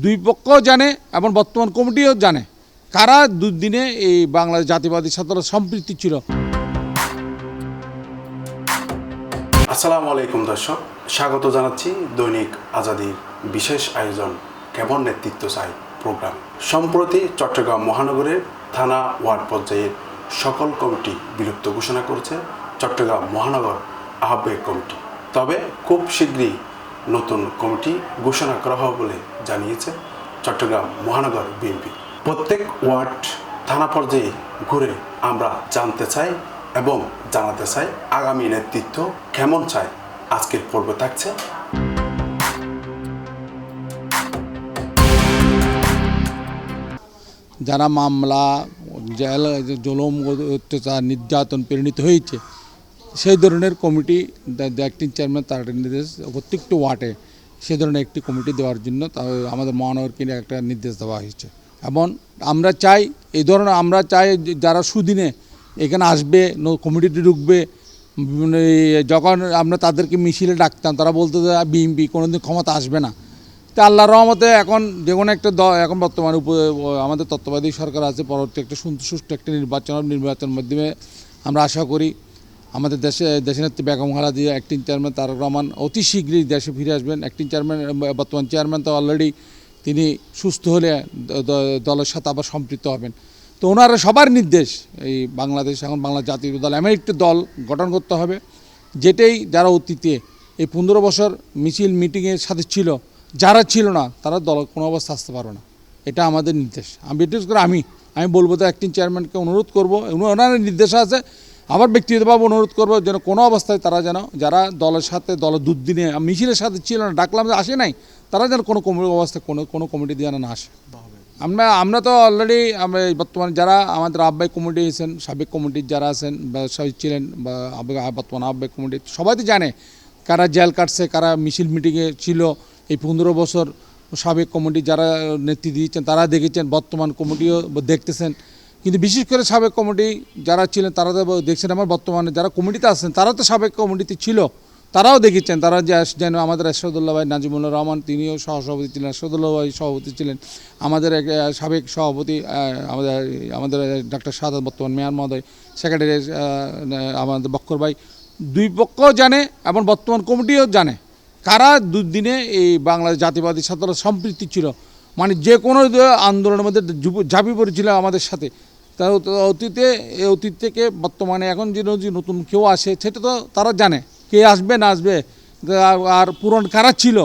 দুই পক্ষ জানে এবং বর্তমান কমিটিও জানে কারা দুদিনে এই বাংলাদেশ জাতীয়বাদী ছাত্র সম্পৃক্তি ছিল। আসসালামু আলাইকুম দর্শক, স্বাগত জানাচ্ছি দৈনিক আজাদীর বিশেষ আয়োজন কেমন নেতৃত্ব চাই প্রোগ্রাম। সম্প্রতি চট্টগ্রাম মহানগরের থানা ওয়ার্ড পর্যায়ের সকল কমিটি বিলুপ্ত ঘোষণা করেছে চট্টগ্রাম মহানগর আহ্বায়ক কমিটি। তবে খুব শীঘ্রই নতুন কমিটি ঘোষণা করা হবে বলে জানিয়েছে চট্টগ্রাম মহানগর বিএনপি। প্রত্যেক ওয়ার্ড থানা পর্যায়ে ঘুরে আমরা জানতে চাই এবং জানাতে চাই আগামী নেতৃত্ব কেমন চায়। আজকের পর্বে থাকছে যারা মামলা, জেল, জুলুম, অত্যাচার, নির্যাতন পরিণত হয়েছে সেই ধরনের কমিটি অ্যাক্টিং চেয়ারম্যান তার নির্দেশ প্রত্যেকটি ওয়ার্ডে সেই ধরনের একটি কমিটি দেওয়ার জন্য আমাদের মহানগরকে একটা নির্দেশ দেওয়া হয়েছে। এবং আমরা চাই এই ধরনের যারা সুদিনে এখানে আসবে, কমিটিতে ঢুকবে, যখন আমরা তাদেরকে মিছিলে ডাকতাম তারা বলতো যে বিএনপি কোনোদিন ক্ষমতা আসবে না। তো আল্লাহর রহমতে এখন যে কোনো একটা এখন বর্তমানে আমাদের তত্ত্বাবধায়ক সরকার আছে, পরবর্তী একটা সুষ্ঠু একটা নির্বাচনের মাধ্যমে আমরা আশা করি আমাদের দেশনেত্রী বেগম খালেদা জিয়া, অ্যাক্টিং চেয়ারম্যান তারেক রহমান অতি শীঘ্রই দেশে ফিরে আসবেন। অ্যাক্টিং চেয়ারম্যান, বর্তমান চেয়ারম্যান তো অলরেডি তিনি সুস্থ হলে দলের সাথে আবার সম্পৃক্ত হবেন। তো ওনারা সবার নির্দেশ এই বাংলাদেশ এখন বাংলা জাতীয় দল এমন একটি দল গঠন করতে হবে যেটাই যারা অতীতে এই 15 বছর মিছিল মিটিংয়ের সাথে ছিল, যারা ছিল না তারা দল কোনো অবস্থা আসতে পারবে না। এটা আমাদের নির্দেশ। বিশেষ করে আমি বলবো তো অ্যাক্টিং চেয়ারম্যানকে অনুরোধ করবো, ওনার নির্দেশ আছে, আবার ব্যক্তিগতভাবে অনুরোধ করবো যেন কোনো অবস্থায় তারা যেন যারা দলের সাথে দুদিনে মিছিলের সাথে ছিল না, ডাকলাম আসে নাই, তারা যেন কোনো অবস্থায় কোনো কমিটি যেন না আসে। আমরা তো অলরেডি বর্তমানে যারা আমাদের আহ্বায়ক কমিটি আছেন, সাবেক কমিটির যারা আছেন বা ছিলেন বা বর্তমান আহ্বায়ক কমিটি সবাই তো জানে কারা জেল কাটছে, কারা মিছিল মিটিংয়ে ছিল। এই 15 বছর সাবেক কমিটি যারা নেতৃত্ব দিয়েছেন তারা দেখেছেন, বর্তমান কমিটিও দেখতেছেন। কিন্তু বিশেষ করে সাবেক কমিটি যারা ছিলেন তারা তো দেখছেন, আমার বর্তমানে যারা কমিটিতে আছেন তারা তো সাবেক কমিটিতে ছিল, তারাও দেখেছেন। তারা যেন আমাদের এরশাদুল্লাহ ভাই নাজিমুল্লাহ রহমান তিনিও সহসভাপতি ছিলেন, এরশাদুল্লাহ ভাই সভাপতি ছিলেন, আমাদের সাবেক সভাপতি আমাদের ডাক্তার শাহাদ বর্তমান মেয়র মহোদয়, সেক্রেটারি আমাদের বক্কর ভাই, দুই পক্ষ জানে এবং বর্তমান কমিটিও জানে কারা দুদিনে এই বাংলাদেশ জাতীয়বাদী ছাত্র সম্পৃক্তি ছিল। মানে যে কোনো আন্দোলনের মধ্যে ঝাঁপিয়ে পড়েছিল আমাদের সাথে। তা অতীত থেকে বর্তমানে এখন যে নতুন কেউ আসে সেটা তো তারা জানে কে আসবে না আসবে, আর পুরন কারা ছিল,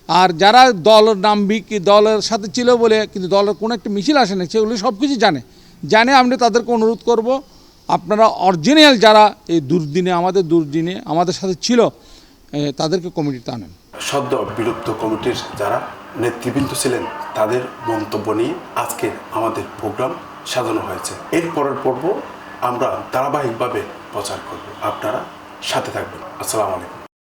আর যারা দলের দলের সাথে ছিল বলে কিন্তু দলের কোনো একটা মিছিল আসে না, সেগুলি সব কিছু জানে। আমরা তাদেরকে অনুরোধ করব, আপনারা অরিজিনাল যারা এই দুর্দিনে আমাদের সাথে ছিল তাদেরকে কমিটিতে আনেন। সদ্য বিলুপ্ত কমিটির যারা নেতৃবৃন্দ ছিলেন তাদের মন্তব্য নিয়ে আজকে আমাদের প্রোগ্রাম সাজানো হয়েছে। এর পরের পর্ব আমরা ধারাবাহিকভাবে প্রচার করব, আপনারা সাথে থাকবেন। আসসালামু আলাইকুম।